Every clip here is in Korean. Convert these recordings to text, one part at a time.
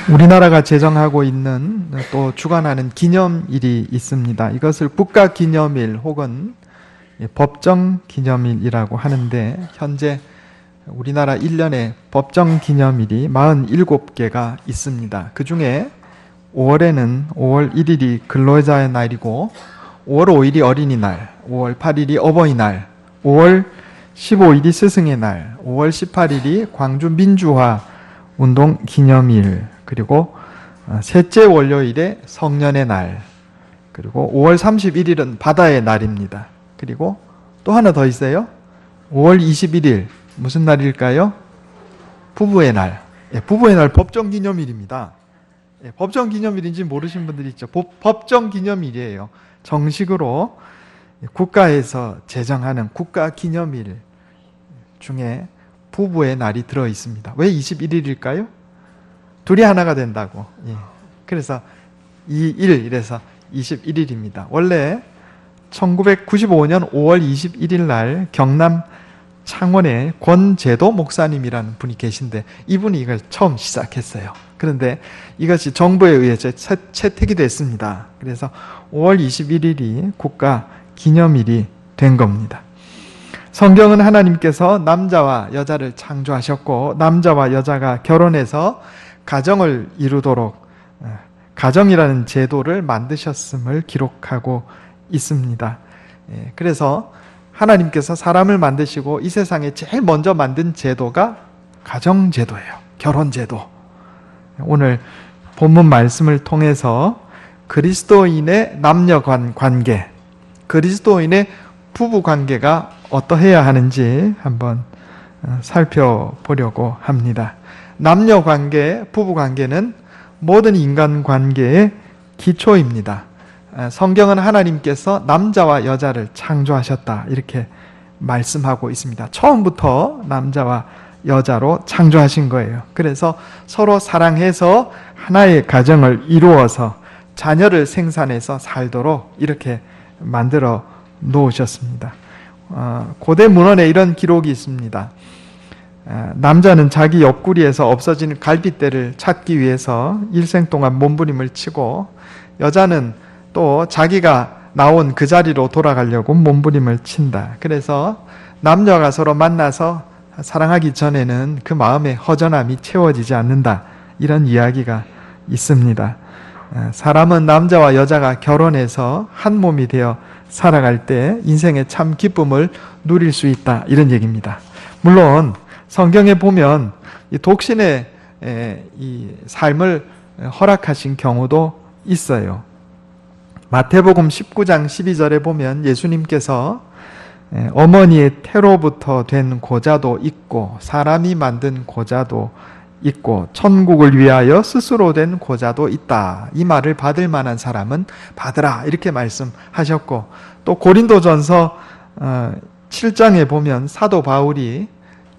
우리나라가 제정하고 있는 또 주관하는 기념일이 있습니다. 이것을 국가기념일 혹은 법정기념일이라고 하는데, 현재 우리나라 1년에 법정기념일이 47개가 있습니다. 그 중에 5월에는 5월 1일이 근로자의 날이고, 5월 5일이 어린이날, 5월 8일이 어버이날, 5월 15일이 스승의 날, 5월 18일이 광주 민주화 운동 기념일, 그리고 셋째 월요일에 성년의 날, 그리고 5월 31일은 바다의 날입니다. 그리고 또 하나 더 있어요. 5월 21일 무슨 날일까요? 부부의 날. 부부의 날 법정기념일입니다. 법정기념일인지 모르신 분들이 있죠. 법정기념일이에요. 정식으로 국가에서 제정하는 국가기념일 중에 부부의 날이 들어 있습니다. 왜 21일일까요? 둘이 하나가 된다고. 그래서 2일 이래서 21일입니다. 원래 1995년 5월 21일 날 경남 창원에 권제도 목사님이라는 분이 계신데, 이분이 이걸 처음 시작했어요. 그런데 이것이 정부에 의해서 채택이 됐습니다. 그래서 5월 21일이 국가 기념일이 된 겁니다. 성경은 하나님께서 남자와 여자를 창조하셨고, 남자와 여자가 결혼해서 가정을 이루도록 가정이라는 제도를 만드셨음을 기록하고 있습니다. 그래서 하나님께서 사람을 만드시고 이 세상에 제일 먼저 만든 제도가 가정제도예요. 결혼제도. 오늘 본문 말씀을 통해서 그리스도인의 남녀 관계, 그리스도인의 부부 관계가 어떠해야 하는지 한번 살펴보려고 합니다. 남녀 관계, 부부 관계는 모든 인간 관계의 기초입니다. 성경은 하나님께서 남자와 여자를 창조하셨다, 이렇게 말씀하고 있습니다. 처음부터 남자와 여자로 창조하신 거예요. 그래서 서로 사랑해서 하나의 가정을 이루어서 자녀를 생산해서 살도록 이렇게 만들어 놓으셨습니다. 고대 문헌에 이런 기록이 있습니다. 남자는 자기 옆구리에서 없어진 갈빗대를 찾기 위해서 일생 동안 몸부림을 치고, 여자는 또 자기가 나온 그 자리로 돌아가려고 몸부림을 친다. 그래서 남녀가 서로 만나서 사랑하기 전에는 그 마음의 허전함이 채워지지 않는다, 이런 이야기가 있습니다. 사람은 남자와 여자가 결혼해서 한 몸이 되어 살아갈 때 인생의 참 기쁨을 누릴 수 있다, 이런 얘기입니다. 물론 성경에 보면 이 독신의 이 삶을 허락하신 경우도 있어요. 마태복음 19장 12절에 보면 예수님께서 어머니의 태로부터 된 고자도 있고 사람이 만든 고자도 있고 천국을 위하여 스스로 된 고자도 있다. 이 말을 받을 만한 사람은 받으라, 이렇게 말씀하셨고, 또 고린도전서 7장에 보면 사도 바울이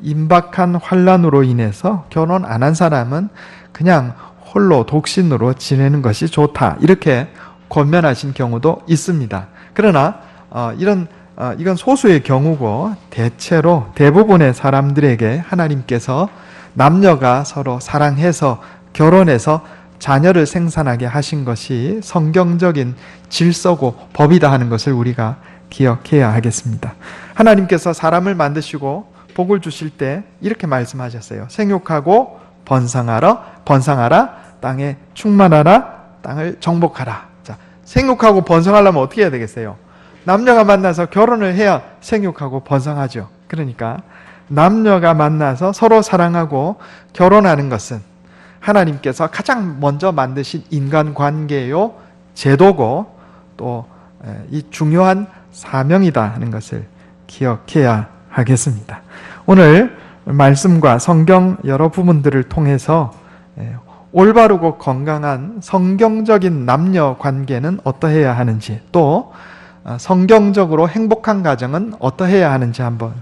임박한 환난으로 인해서 결혼 안 한 사람은 그냥 홀로 독신으로 지내는 것이 좋다, 이렇게 권면하신 경우도 있습니다. 그러나 이건 소수의 경우고, 대체로 대부분의 사람들에게 하나님께서 남녀가 서로 사랑해서 결혼해서 자녀를 생산하게 하신 것이 성경적인 질서고 법이다 하는 것을 우리가 기억해야 하겠습니다. 하나님께서 사람을 만드시고 복을 주실 때 이렇게 말씀하셨어요. 생육하고 번성하라, 땅에 충만하라, 땅을 정복하라. 자, 생육하고 번성하려면 어떻게 해야 되겠어요? 남녀가 만나서 결혼을 해야 생육하고 번성하죠. 그러니까 남녀가 만나서 서로 사랑하고 결혼하는 것은 하나님께서 가장 먼저 만드신 인간관계요 제도고, 또 이 중요한 사명이다 하는 것을 기억해야 하겠습니다. 오늘 말씀과 성경 여러 부분들을 통해서 올바르고 건강한 성경적인 남녀 관계는 어떠해야 하는지, 또 성경적으로 행복한 가정은 어떠해야 하는지 한번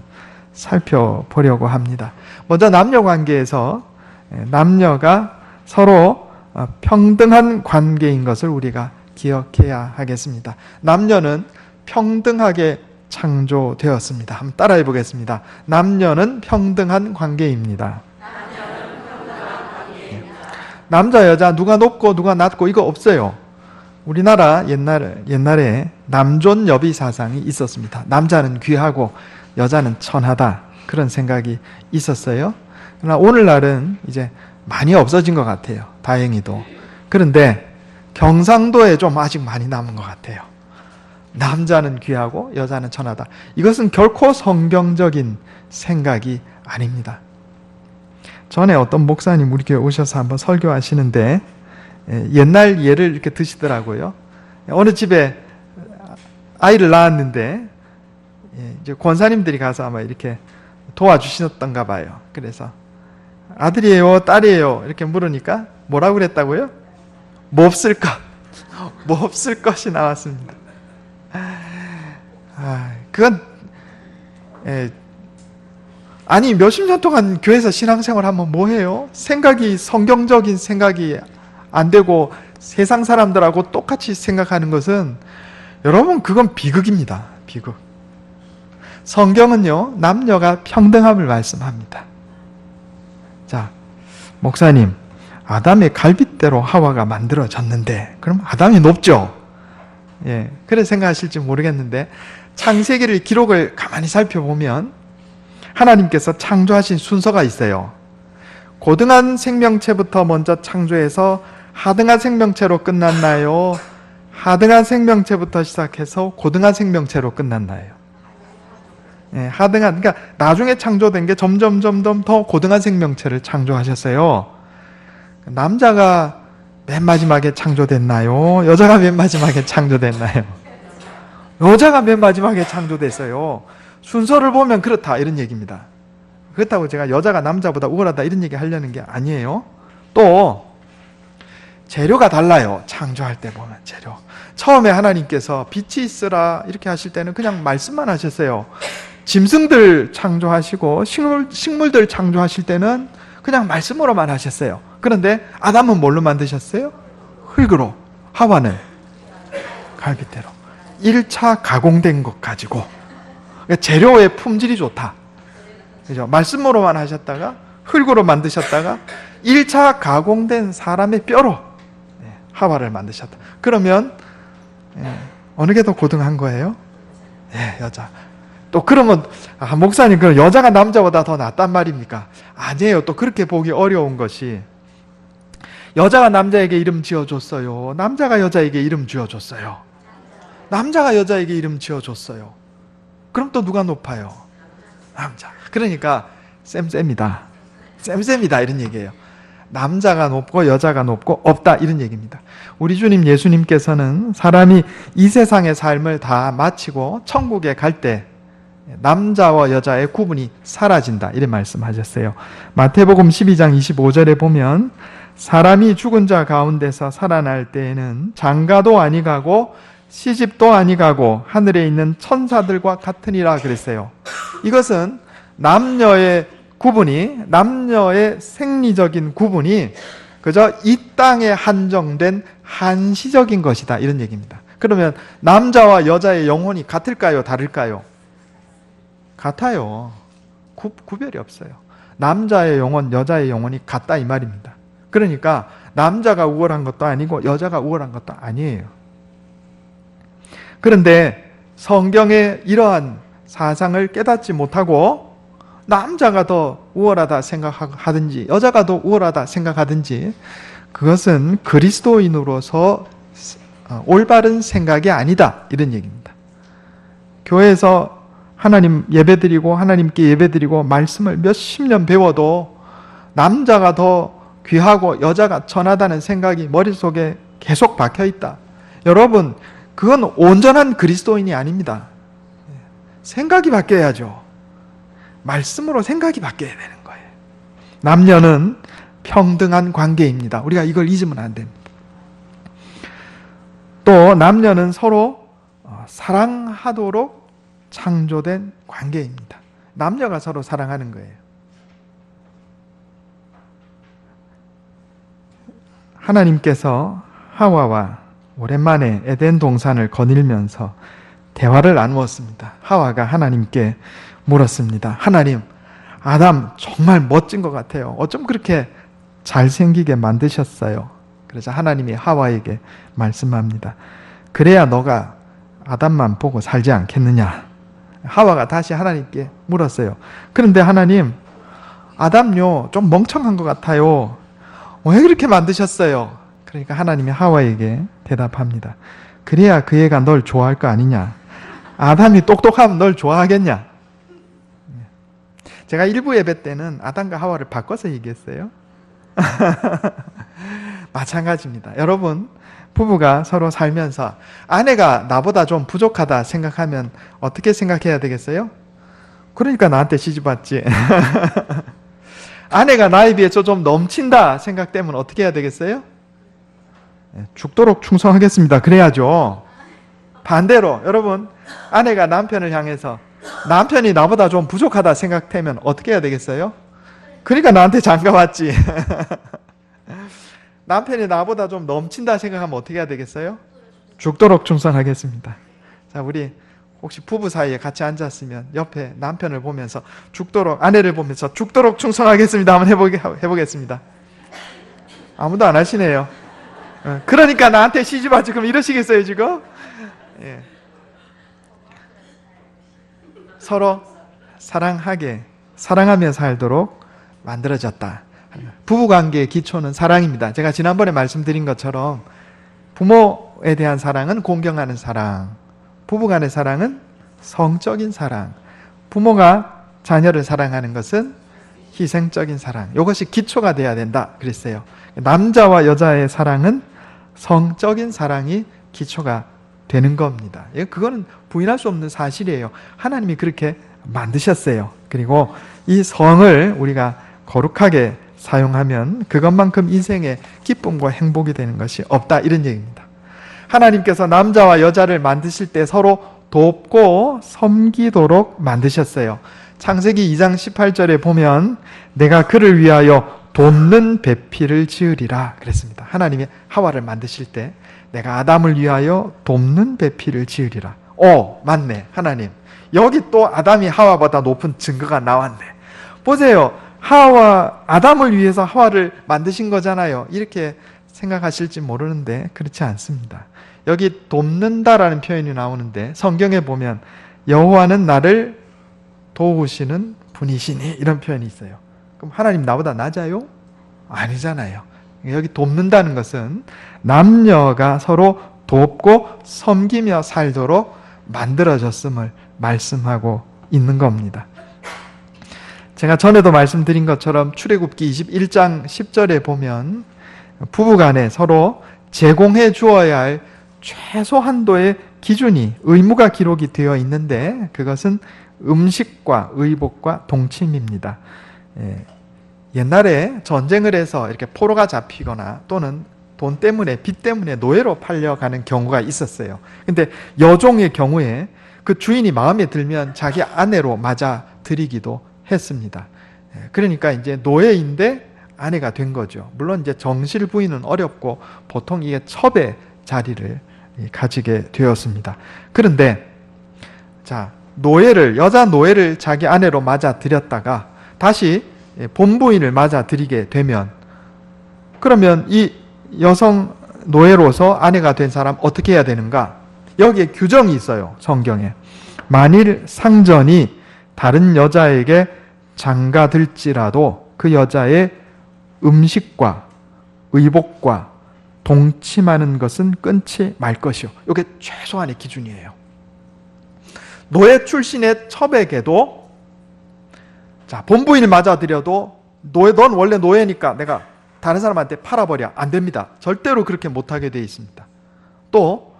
살펴보려고 합니다. 먼저 남녀 관계에서 남녀가 서로 평등한 관계인 것을 우리가 기억해야 하겠습니다. 남녀는 평등하게 창조되었습니다. 한번 따라해 보겠습니다. 남녀는 평등한 관계입니다. 남자, 여자 누가 높고 누가 낮고 이거 없어요. 우리나라 옛날에 남존여비 사상이 있었습니다. 남자는 귀하고 여자는 천하다. 그런 생각이 있었어요. 그러나 오늘날은 이제 많이 없어진 것 같아요. 다행히도. 그런데 경상도에 좀 아직 많이 남은 것 같아요. 남자는 귀하고 여자는 천하다. 이것은 결코 성경적인 생각이 아닙니다. 전에 어떤 목사님 우리 교회 오셔서 한번 설교하시는데 옛날 예를 이렇게 드시더라고요. 어느 집에 아이를 낳았는데 이제 권사님들이 가서 아마 이렇게 도와주셨던가 봐요. 그래서 아들이에요, 딸이에요 이렇게 물으니까 뭐라고 그랬다고요? 몹쓸 것, 몹쓸 것이 나왔습니다. 그건 아니 몇십 년 동안 교회에서 신앙생활 하면 뭐해요? 성경적인 생각이 안 되고 세상 사람들하고 똑같이 생각하는 것은 여러분 그건 비극입니다. 비극. 성경은요 남녀가 평등함을 말씀합니다. 자, 목사님, 아담의 갈빗대로 하와가 만들어졌는데 그럼 아담이 높죠? 예, 그래 생각하실지 모르겠는데 창세기를 기록을 가만히 살펴보면 하나님께서 창조하신 순서가 있어요. 고등한 생명체부터 먼저 창조해서 하등한 생명체로 끝났나요? 하등한 생명체부터 시작해서 고등한 생명체로 끝났나요? 예, 그러니까 나중에 창조된 게 점점 더 고등한 생명체를 창조하셨어요. 남자가 맨 마지막에 창조됐나요? 여자가 맨 마지막에 창조됐나요? 여자가 맨 마지막에 창조됐어요. 순서를 보면 그렇다 이런 얘기입니다. 그렇다고 제가 여자가 남자보다 우월하다 이런 얘기 하려는 게 아니에요. 또 재료가 달라요. 창조할 때 보면 재료. 처음에 하나님께서 빛이 있으라 이렇게 하실 때는 그냥 말씀만 하셨어요. 짐승들 창조하시고 식물들 창조하실 때는 그냥 말씀으로만 하셨어요. 그런데 아담은 뭘로 만드셨어요? 흙으로. 하와는 갈빗대로. 1차 가공된 것 가지고 그러니까 재료의 품질이 좋다. 그죠? 말씀으로만 하셨다가 흙으로 만드셨다가 1차 가공된 사람의 뼈로 하와를 만드셨다. 그러면 어느 게 더 고등한 거예요? 여자. 또 그러면 목사님 그럼 여자가 남자보다 더 낫단 말입니까? 아니에요. 또 그렇게 보기 어려운 것이 여자가 남자에게 이름 지어줬어요. 남자가 여자에게 이름 지어줬어요. 남자가 여자에게 이름 지어줬어요. 그럼 또 누가 높아요? 남자. 그러니까 쌤이다 이런 얘기예요. 남자가 높고 여자가 높고 없다 이런 얘기입니다. 우리 주님 예수님께서는 사람이 이 세상의 삶을 다 마치고 천국에 갈 때 남자와 여자의 구분이 사라진다 이런 말씀하셨어요. 마태복음 12장 25절에 보면 사람이 죽은 자 가운데서 살아날 때에는 장가도 아니 가고 시집도 아니 가고 하늘에 있는 천사들과 같으니라 그랬어요. 이것은 남녀의 생리적인 구분이 그저 이 땅에 한정된 한시적인 것이다 이런 얘기입니다. 그러면 남자와 여자의 영혼이 같을까요? 다를까요? 같아요. 구별이 없어요. 남자의 영혼, 여자의 영혼이 같다 이 말입니다. 그러니까 남자가 우월한 것도 아니고 여자가 우월한 것도 아니에요. 그런데 성경의 이러한 사상을 깨닫지 못하고 남자가 더 우월하다 생각하든지 여자가 더 우월하다 생각하든지 그것은 그리스도인으로서 올바른 생각이 아니다 이런 얘기입니다. 교회에서 하나님 예배드리고 하나님께 예배드리고 말씀을 몇십 년 배워도 남자가 더 귀하고 여자가 천하다는 생각이 머릿속에 계속 박혀있다. 여러분 그건 온전한 그리스도인이 아닙니다. 생각이 바뀌어야죠. 말씀으로 생각이 바뀌어야 되는 거예요. 남녀는 평등한 관계입니다. 우리가 이걸 잊으면 안 됩니다. 또 남녀는 서로 사랑하도록 창조된 관계입니다. 남녀가 서로 사랑하는 거예요. 하나님께서 하와와 오랜만에 에덴 동산을 거닐면서 대화를 나누었습니다. 하와가 하나님께 물었습니다. 하나님, 아담 정말 멋진 것 같아요. 어쩜 그렇게 잘생기게 만드셨어요. 그래서 하나님이 하와에게 말씀합니다. 그래야 너가 아담만 보고 살지 않겠느냐. 하와가 다시 하나님께 물었어요. 그런데 하나님, 아담요 좀 멍청한 것 같아요. 왜 그렇게 만드셨어요? 그러니까 하나님이 하와에게 대답합니다. 그래야 그 애가 널 좋아할 거 아니냐. 아담이 똑똑하면 널 좋아하겠냐. 제가 일부 예배 때는 아담과 하와를 바꿔서 얘기했어요. 마찬가지입니다. 여러분, 부부가 서로 살면서 아내가 나보다 좀 부족하다 생각하면 어떻게 생각해야 되겠어요? 그러니까 나한테 시집 왔지. 아내가 나에 비해서 좀 넘친다 생각되면 어떻게 해야 되겠어요? 죽도록 충성하겠습니다. 그래야죠. 반대로 여러분, 아내가 남편을 향해서 남편이 나보다 좀 부족하다 생각되면 어떻게 해야 되겠어요? 그러니까 나한테 장가왔지. 남편이 나보다 좀 넘친다 생각하면 어떻게 해야 되겠어요? 죽도록 충성하겠습니다. 자, 우리 혹시 부부 사이에 같이 앉았으면 옆에 남편을 보면서 아내를 보면서 죽도록 충성하겠습니다 한번 해보겠습니다. 아무도 안 하시네요. 그러니까 나한테 시집와 지금 이러시겠어요 지금? 예. 서로 사랑하며 살도록 만들어졌다. 부부관계의 기초는 사랑입니다. 제가 지난번에 말씀드린 것처럼 부모에 대한 사랑은 공경하는 사랑, 부부간의 사랑은 성적인 사랑, 부모가 자녀를 사랑하는 것은 희생적인 사랑, 이것이 기초가 돼야 된다 그랬어요. 남자와 여자의 사랑은 성적인 사랑이 기초가 되는 겁니다. 그거는 부인할 수 없는 사실이에요. 하나님이 그렇게 만드셨어요. 그리고 이 성을 우리가 거룩하게 사용하면 그것만큼 인생의 기쁨과 행복이 되는 것이 없다, 이런 얘기입니다. 하나님께서 남자와 여자를 만드실 때 서로 돕고 섬기도록 만드셨어요. 창세기 2장 18절에 보면 내가 그를 위하여 돕는 배필을 지으리라 그랬습니다. 하나님이 하와를 만드실 때 내가 아담을 위하여 돕는 배필을 지으리라. 맞네. 하나님, 여기 또 아담이 하와보다 높은 증거가 나왔네. 보세요. 아담을 위해서 하와를 만드신 거잖아요. 이렇게 생각하실지 모르는데 그렇지 않습니다. 여기 돕는다라는 표현이 나오는데 성경에 보면 여호와는 나를 도우시는 분이시니 이런 표현이 있어요. 그럼 하나님 나보다 낮아요? 아니잖아요. 여기 돕는다는 것은 남녀가 서로 돕고 섬기며 살도록 만들어졌음을 말씀하고 있는 겁니다. 제가 전에도 말씀드린 것처럼 출애굽기 21장 10절에 보면 부부간에 서로 제공해 주어야 할 최소한도의 기준이, 의무가 기록이 되어 있는데 그것은 음식과 의복과 동침입니다. 옛날에 전쟁을 해서 이렇게 포로가 잡히거나 또는 돈 때문에, 빚 때문에 노예로 팔려가는 경우가 있었어요. 근데 여종의 경우에 그 주인이 마음에 들면 자기 아내로 맞아 들이기도 했습니다. 그러니까 이제 노예인데 아내가 된 거죠. 물론 이제 정실 부인은 어렵고 보통 이게 첩의 자리를 가지게 되었습니다. 그런데 여자 노예를 자기 아내로 맞아 들였다가 다시 본부인을 맞아 들이게 되면 그러면 이 여성 노예로서 아내가 된 사람 어떻게 해야 되는가? 여기에 규정이 있어요. 성경에. 만일 상전이 다른 여자에게 장가들지라도 그 여자의 음식과 의복과 동침하는 것은 끊지 말 것이요. 이게 최소한의 기준이에요. 노예 출신의 첩에게도 본부인을 맞아들여도 넌 원래 노예니까 내가 다른 사람한테 팔아버려. 안 됩니다. 절대로 그렇게 못하게 되어 있습니다. 또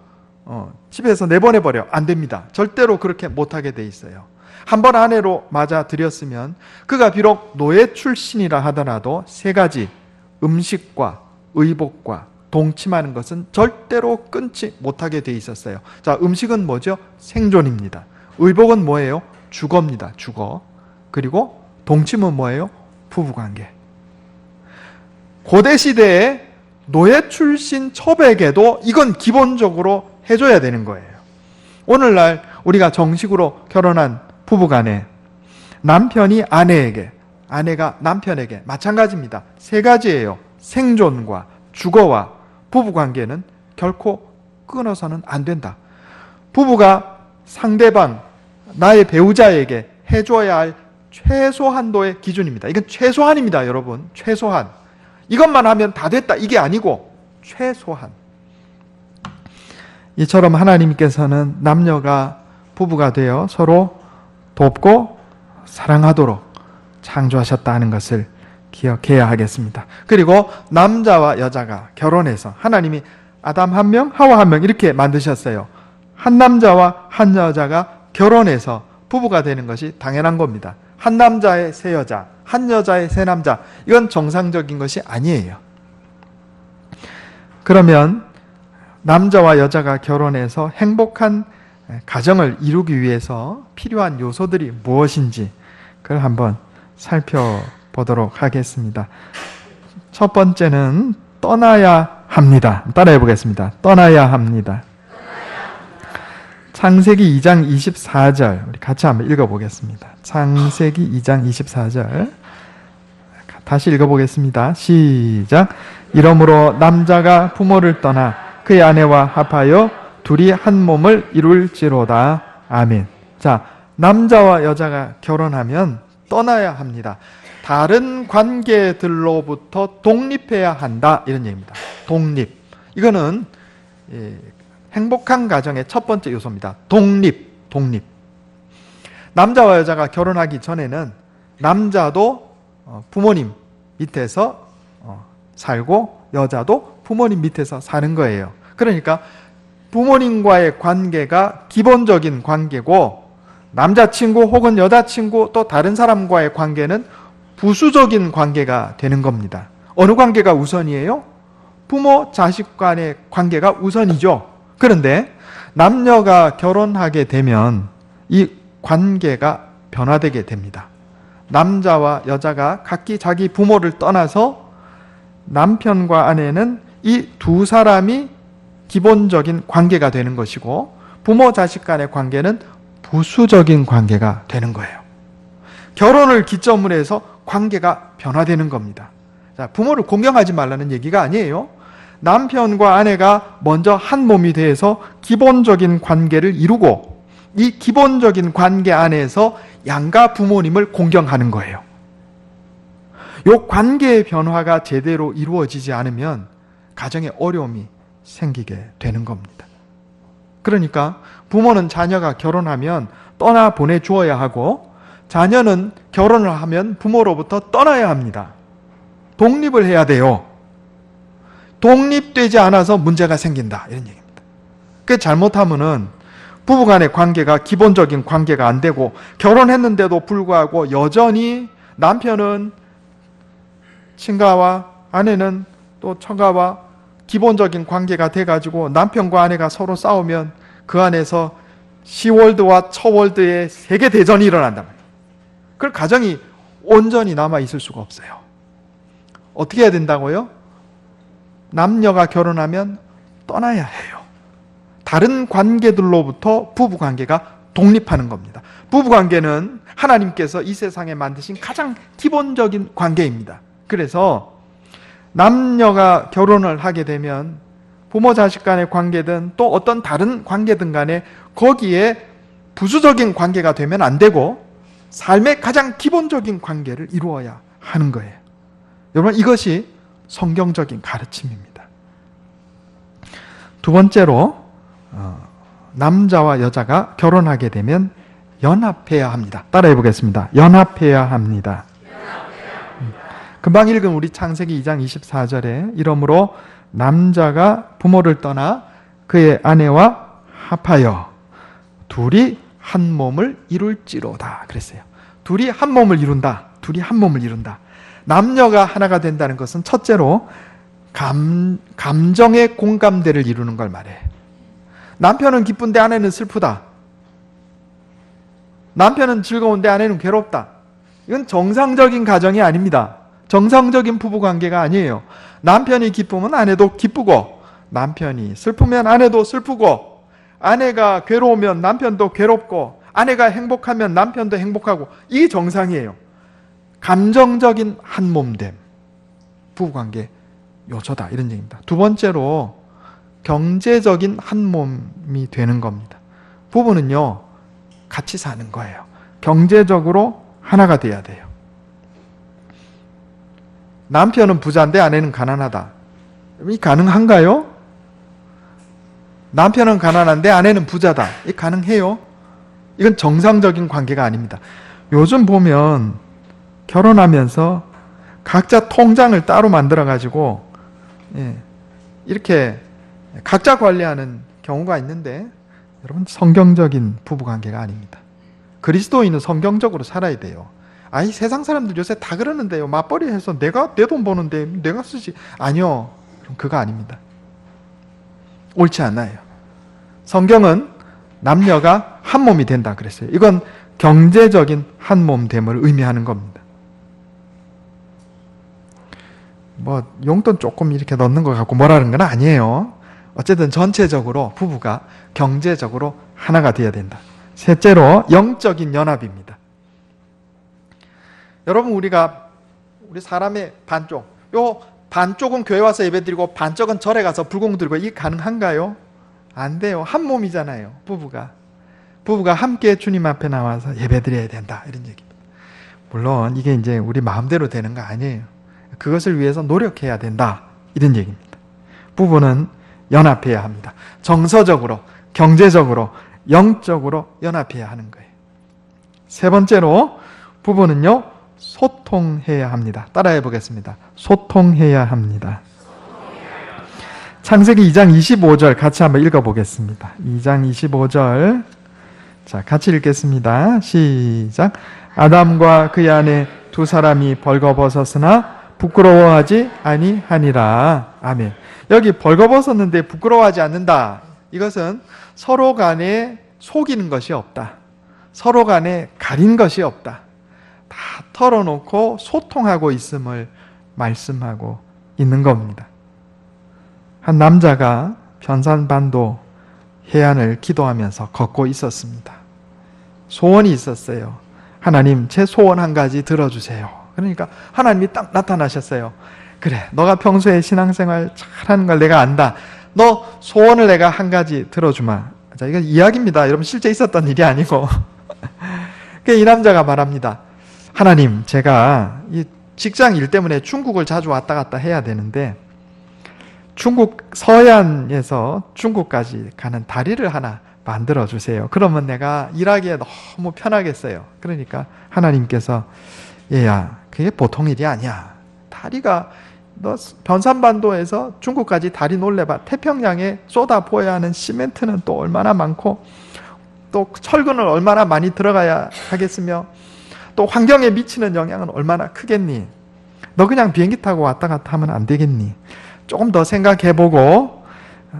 집에서 내보내버려. 안 됩니다. 절대로 그렇게 못하게 되어 있어요. 한 번 아내로 맞아들였으면 그가 비록 노예 출신이라 하더라도 세 가지 음식과 의복과 동침하는 것은 절대로 끊지 못하게 되어 있었어요. 음식은 뭐죠? 생존입니다. 의복은 뭐예요? 주거입니다. 주거. 그리고 동침은 뭐예요? 부부관계. 고대 시대에 노예 출신 첩에게도 이건 기본적으로 해줘야 되는 거예요. 오늘날 우리가 정식으로 결혼한 부부간에 남편이 아내가 남편에게 마찬가지입니다. 세 가지예요. 생존과 주거와 부부관계는 결코 끊어서는 안 된다. 부부가 상대방, 나의 배우자에게 해줘야 할 최소한도의 기준입니다. 이건 최소한입니다, 여러분. 최소한. 이것만 하면 다 됐다, 이게 아니고 최소한. 이처럼 하나님께서는 남녀가 부부가 되어 서로 돕고 사랑하도록 창조하셨다는 것을 기억해야 하겠습니다. 그리고 남자와 여자가 결혼해서 하나님이 아담 한 명, 하와 한 명 이렇게 만드셨어요. 한 남자와 한 여자가 결혼해서 부부가 되는 것이 당연한 겁니다. 한 남자의 세 여자, 한 여자의 세 남자, 이건 정상적인 것이 아니에요. 그러면 남자와 여자가 결혼해서 행복한 가정을 이루기 위해서 필요한 요소들이 무엇인지 그걸 한번 살펴보도록 하겠습니다. 첫 번째는 떠나야 합니다. 따라해 보겠습니다. 떠나야 합니다. 창세기 2장 24절 우리 같이 한번 읽어보겠습니다. 창세기 2장 24절 다시 읽어보겠습니다. 시작. 이러므로 남자가 부모를 떠나 그의 아내와 합하여 둘이 한 몸을 이룰지로다. 아멘. 자, 남자와 여자가 결혼하면 떠나야 합니다. 다른 관계들로부터 독립해야 한다, 이런 얘기입니다. 독립. 이거는 행복한 가정의 첫 번째 요소입니다. 독립. 남자와 여자가 결혼하기 전에는 남자도 부모님 밑에서 살고 여자도 부모님 밑에서 사는 거예요. 그러니까 부모님과의 관계가 기본적인 관계고 남자친구 혹은 여자친구 또 다른 사람과의 관계는 부수적인 관계가 되는 겁니다. 어느 관계가 우선이에요? 부모, 자식 간의 관계가 우선이죠. 그런데 남녀가 결혼하게 되면 이 관계가 변화되게 됩니다. 남자와 여자가 각기 자기 부모를 떠나서 남편과 아내는 이 두 사람이 기본적인 관계가 되는 것이고 부모, 자식 간의 관계는 부수적인 관계가 되는 거예요. 결혼을 기점으로 해서 관계가 변화되는 겁니다. 자, 부모를 공경하지 말라는 얘기가 아니에요. 남편과 아내가 먼저 한 몸이 돼서 기본적인 관계를 이루고 이 기본적인 관계 안에서 양가 부모님을 공경하는 거예요. 이 관계의 변화가 제대로 이루어지지 않으면 가정에 어려움이 생기게 되는 겁니다. 그러니까 부모는 자녀가 결혼하면 떠나 보내주어야 하고 자녀는 결혼을 하면 부모로부터 떠나야 합니다. 독립을 해야 돼요. 독립되지 않아서 문제가 생긴다, 이런 얘기입니다. 그 잘못하면은 부부간의 관계가 기본적인 관계가 안 되고 결혼했는데도 불구하고 여전히 남편은 친가와 아내는 또 처가와 기본적인 관계가 돼가지고 남편과 아내가 서로 싸우면 그 안에서 시월드와 처월드의 세계 대전이 일어난단 말이에요. 그 가정이 온전히 남아 있을 수가 없어요. 어떻게 해야 된다고요? 남녀가 결혼하면 떠나야 해요. 다른 관계들로부터 부부관계가 독립하는 겁니다. 부부관계는 하나님께서 이 세상에 만드신 가장 기본적인 관계입니다. 그래서 남녀가 결혼을 하게 되면 부모 자식 간의 관계든 또 어떤 다른 관계든 간에 거기에 부수적인 관계가 되면 안 되고 삶의 가장 기본적인 관계를 이루어야 하는 거예요. 여러분, 이것이 성경적인 가르침입니다. 두 번째로 남자와 여자가 결혼하게 되면 연합해야 합니다. 따라해 보겠습니다. 연합해야 합니다. 금방 읽은 우리 창세기 2장 24절에 이러므로 남자가 부모를 떠나 그의 아내와 합하여 둘이 한 몸을 이룰지로다 그랬어요. 둘이 한 몸을 이룬다. 둘이 한 몸을 이룬다. 남녀가 하나가 된다는 것은 첫째로 감정의 공감대를 이루는 걸 말해. 남편은 기쁜데 아내는 슬프다. 남편은 즐거운데 아내는 괴롭다. 이건 정상적인 가정이 아닙니다. 정상적인 부부관계가 아니에요. 남편이 기쁘면 아내도 기쁘고 남편이 슬프면 아내도 슬프고 아내가 괴로우면 남편도 괴롭고 아내가 행복하면 남편도 행복하고 이게 정상이에요. 감정적인 한 몸됨. 부부관계 요소다. 이런 얘기입니다. 두 번째로 경제적인 한 몸이 되는 겁니다. 부부는요, 같이 사는 거예요. 경제적으로 하나가 돼야 돼요. 남편은 부자인데 아내는 가난하다. 이 가능한가요? 남편은 가난한데 아내는 부자다. 이 가능해요? 이건 정상적인 관계가 아닙니다. 요즘 보면 결혼하면서 각자 통장을 따로 만들어가지고 이렇게 각자 관리하는 경우가 있는데, 여러분, 성경적인 부부관계가 아닙니다. 그리스도인은 성경적으로 살아야 돼요. 아이, 세상 사람들 요새 다 그러는데요. 맞벌이 해서 내가 내 돈 버는데 내가 쓰지. 아니요. 그럼 그거 아닙니다. 옳지 않아요. 성경은 남녀가 한 몸이 된다 그랬어요. 이건 경제적인 한 몸됨을 의미하는 겁니다. 뭐 용돈 조금 이렇게 넣는 것 같고 뭐라는 건 아니에요. 어쨌든 전체적으로 부부가 경제적으로 하나가 되어야 된다. 셋째로 영적인 연합입니다. 여러분, 우리 사람의 반쪽, 요 반쪽은 교회 와서 예배드리고 반쪽은 절에 가서 불공 들고, 이게 가능한가요? 안 돼요. 한 몸이잖아요. 부부가 함께 주님 앞에 나와서 예배드려야 된다, 이런 얘기입니다. 물론 이게 이제 우리 마음대로 되는 거 아니에요. 그것을 위해서 노력해야 된다, 이런 얘기입니다. 부부는 연합해야 합니다. 정서적으로, 경제적으로, 영적으로 연합해야 하는 거예요. 세 번째로 부부는요, 소통해야 합니다. 따라해 보겠습니다. 소통해야 합니다. 창세기 2장 25절 같이 한번 읽어보겠습니다. 2장 25절. 자, 같이 읽겠습니다. 시작. 아담과 그의 아내 두 사람이 벌거벗었으나 부끄러워하지 아니하니라. 아멘. 여기 벌거벗었는데 부끄러워하지 않는다. 이것은 서로 간에 속이는 것이 없다. 서로 간에 가린 것이 없다. 다 털어놓고 소통하고 있음을 말씀하고 있는 겁니다. 한 남자가 변산반도 해안을 기도하면서 걷고 있었습니다. 소원이 있었어요. 하나님, 제 소원 한 가지 들어주세요. 그러니까 하나님이 딱 나타나셨어요. 그래, 너가 평소에 신앙생활 잘하는 걸 내가 안다. 너 소원을 내가 한 가지 들어주마. 자, 이건 이야기입니다. 여러분, 실제 있었던 일이 아니고. 이 남자가 말합니다. 하나님, 제가 이 직장 일 때문에 중국을 자주 왔다 갔다 해야 되는데 중국 서해안에서 중국까지 가는 다리를 하나 만들어 주세요. 그러면 내가 일하기에 너무 편하겠어요. 그러니까 하나님께서, 얘야, 그게 보통 일이 아니야. 다리가, 너 변산반도에서 중국까지 다리 놀래봐. 태평양에 쏟아부어야 하는 시멘트는 또 얼마나 많고, 또 철근을 얼마나 많이 들어가야 하겠으며, 또 환경에 미치는 영향은 얼마나 크겠니? 너 그냥 비행기 타고 왔다 갔다 하면 안 되겠니? 조금 더 생각해보고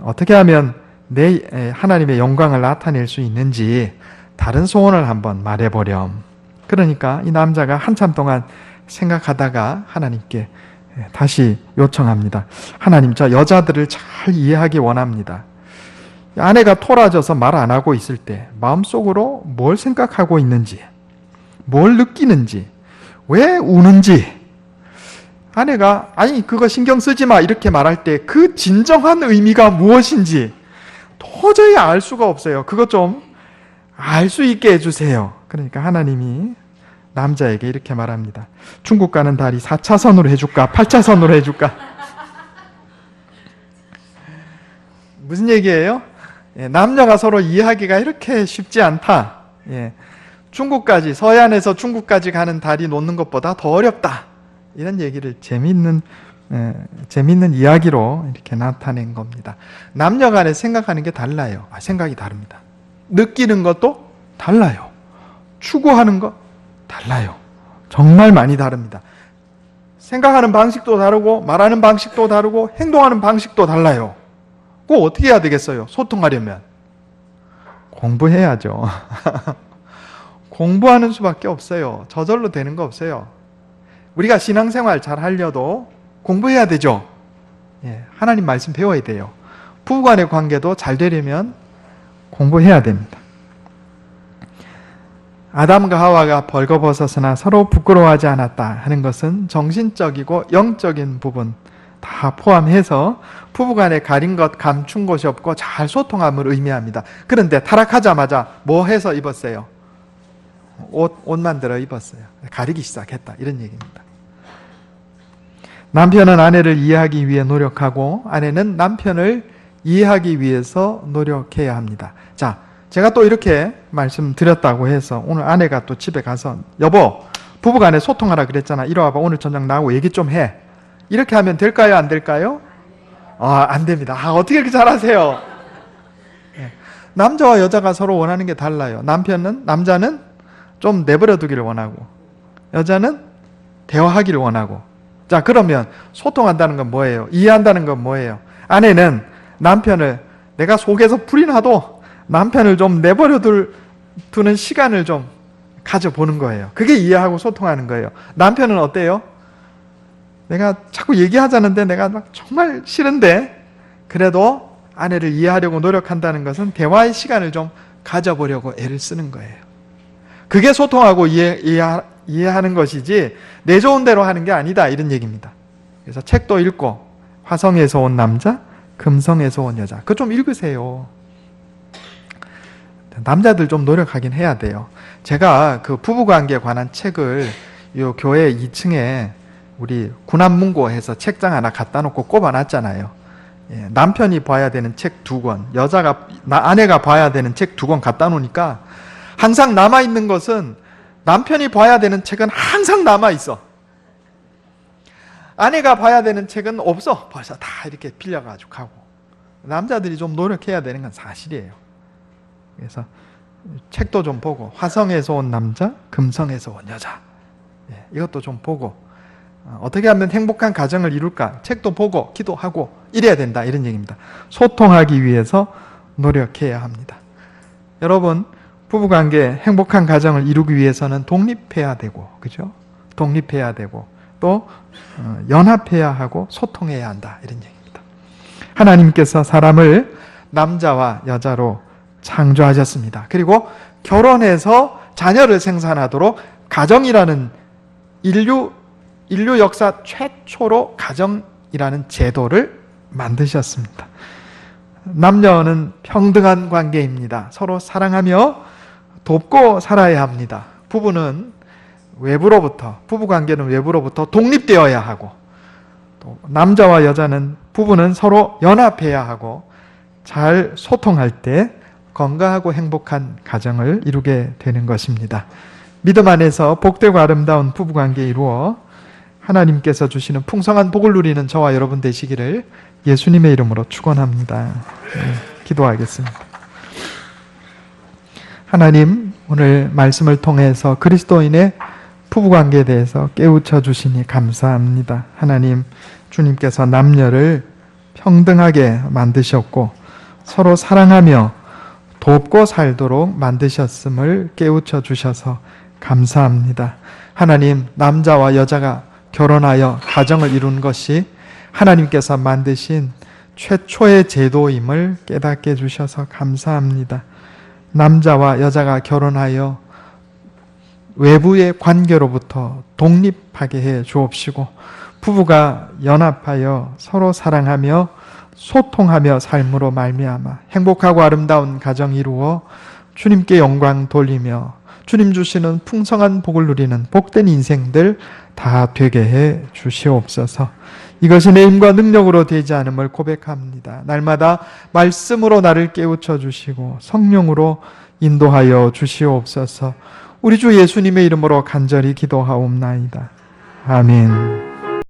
어떻게 하면 내 하나님의 영광을 나타낼 수 있는지 다른 소원을 한번 말해보렴. 그러니까 이 남자가 한참 동안 생각하다가 하나님께 다시 요청합니다. 하나님, 저 여자들을 잘 이해하기 원합니다. 아내가 토라져서 말 안 하고 있을 때 마음속으로 뭘 생각하고 있는지, 뭘 느끼는지, 왜 우는지, 아내가 아니 그거 신경 쓰지 마 이렇게 말할 때 그 진정한 의미가 무엇인지 도저히 알 수가 없어요. 그거 좀 알 수 있게 해주세요. 그러니까 하나님이 남자에게 이렇게 말합니다. 중국 가는 다리 4차선으로 해줄까? 8차선으로 해줄까? 무슨 얘기예요? 남녀가 서로 이해하기가 이렇게 쉽지 않다. 중국까지, 서해안에서 중국까지 가는 다리 놓는 것보다 더 어렵다. 이런 얘기를 재미있는 이야기로 이렇게 나타낸 겁니다. 남녀 간에 생각하는 게 달라요. 생각이 다릅니다. 느끼는 것도 달라요. 추구하는 것 달라요. 정말 많이 다릅니다. 생각하는 방식도 다르고, 말하는 방식도 다르고, 행동하는 방식도 달라요. 꼭 어떻게 해야 되겠어요? 소통하려면 공부해야죠. 공부하는 수밖에 없어요. 저절로 되는 거 없어요. 우리가 신앙생활 잘 하려도 공부해야 되죠. 하나님 말씀 배워야 돼요. 부부간의 관계도 잘 되려면 공부해야 됩니다. 아담과 하와가 벌거벗었으나 서로 부끄러워하지 않았다 하는 것은 정신적이고 영적인 부분 다 포함해서 부부간에 가린 것, 감춘 곳이 없고 잘 소통함을 의미합니다. 그런데 타락하자마자 뭐 해서 입었어요? 옷 만들어 입었어요. 가리기 시작했다 이런 얘기입니다. 남편은 아내를 이해하기 위해 노력하고 아내는 남편을 이해하기 위해서 노력해야 합니다. 자, 제가 또 이렇게 말씀드렸다고 해서 오늘 아내가 또 집에 가서 여보, 부부간에 소통하라 그랬잖아. 이리 와봐. 오늘 저녁 나하고 얘기 좀 해. 이렇게 하면 될까요? 안 될까요? 안 됩니다. 어떻게 이렇게 잘하세요? 네. 남자와 여자가 서로 원하는 게 달라요. 남자는 좀 내버려 두기를 원하고 여자는 대화하기를 원하고. 자, 그러면 소통한다는 건 뭐예요? 이해한다는 건 뭐예요? 아내는 남편을 내가 속에서 불이 나도 남편을 좀 내버려 두는 시간을 좀 가져보는 거예요. 그게 이해하고 소통하는 거예요. 남편은 어때요? 내가 자꾸 얘기하자는데 내가 막 정말 싫은데 그래도 아내를 이해하려고 노력한다는 것은 대화의 시간을 좀 가져보려고 애를 쓰는 거예요. 그게 소통하고 이해하는 것이지 내 좋은 대로 하는 게 아니다 이런 얘기입니다. 그래서 책도 읽고 화성에서 온 남자, 금성에서 온 여자 그거 좀 읽으세요. 남자들 좀 노력하긴 해야 돼요. 제가 그 부부관계에 관한 책을 요 교회 2층에 우리 군함문고해서 책장 하나 갖다 놓고 꼽아놨잖아요. 예, 남편이 봐야 되는 책 2권, 아내가 봐야 되는 책 2권 갖다 놓으니까 항상 남아있는 것은 남편이 봐야 되는 책은 항상 남아있어. 아내가 봐야 되는 책은 없어. 벌써 다 이렇게 빌려가지고 가고. 남자들이 좀 노력해야 되는 건 사실이에요. 그래서 책도 좀 보고 화성에서 온 남자, 금성에서 온 여자 이것도 좀 보고 어떻게 하면 행복한 가정을 이룰까 책도 보고 기도하고 이래야 된다 이런 얘기입니다. 소통하기 위해서 노력해야 합니다. 여러분 부부관계 행복한 가정을 이루기 위해서는 독립해야 되고 그죠? 독립해야 되고 또 연합해야 하고 소통해야 한다 이런 얘기입니다. 하나님께서 사람을 남자와 여자로 창조하셨습니다. 그리고 결혼해서 자녀를 생산하도록 가정이라는 인류 역사 최초로 가정이라는 제도를 만드셨습니다. 남녀는 평등한 관계입니다. 서로 사랑하며 돕고 살아야 합니다. 부부관계는 외부로부터 독립되어야 하고 또 남자와 여자는 부부는 서로 연합해야 하고 잘 소통할 때 건강하고 행복한 가정을 이루게 되는 것입니다. 믿음 안에서 복되고 아름다운 부부관계 이루어 하나님께서 주시는 풍성한 복을 누리는 저와 여러분 되시기를 예수님의 이름으로 축원합니다. 기도하겠습니다. 하나님, 오늘 말씀을 통해서 그리스도인의 부부관계에 대해서 깨우쳐 주시니 감사합니다. 하나님, 주님께서 남녀를 평등하게 만드셨고 서로 사랑하며 돕고 살도록 만드셨음을 깨우쳐 주셔서 감사합니다. 하나님, 남자와 여자가 결혼하여 가정을 이룬 것이 하나님께서 만드신 최초의 제도임을 깨닫게 해주셔서 감사합니다. 남자와 여자가 결혼하여 외부의 관계로부터 독립하게 해 주옵시고 부부가 연합하여 서로 사랑하며 소통하며 삶으로 말미암아 행복하고 아름다운 가정 이루어 주님께 영광 돌리며 주님 주시는 풍성한 복을 누리는 복된 인생들 다 되게 해 주시옵소서. 이것이 내 힘과 능력으로 되지 않음을 고백합니다. 날마다 말씀으로 나를 깨우쳐 주시고 성령으로 인도하여 주시옵소서. 우리 주 예수님의 이름으로 간절히 기도하옵나이다. 아멘.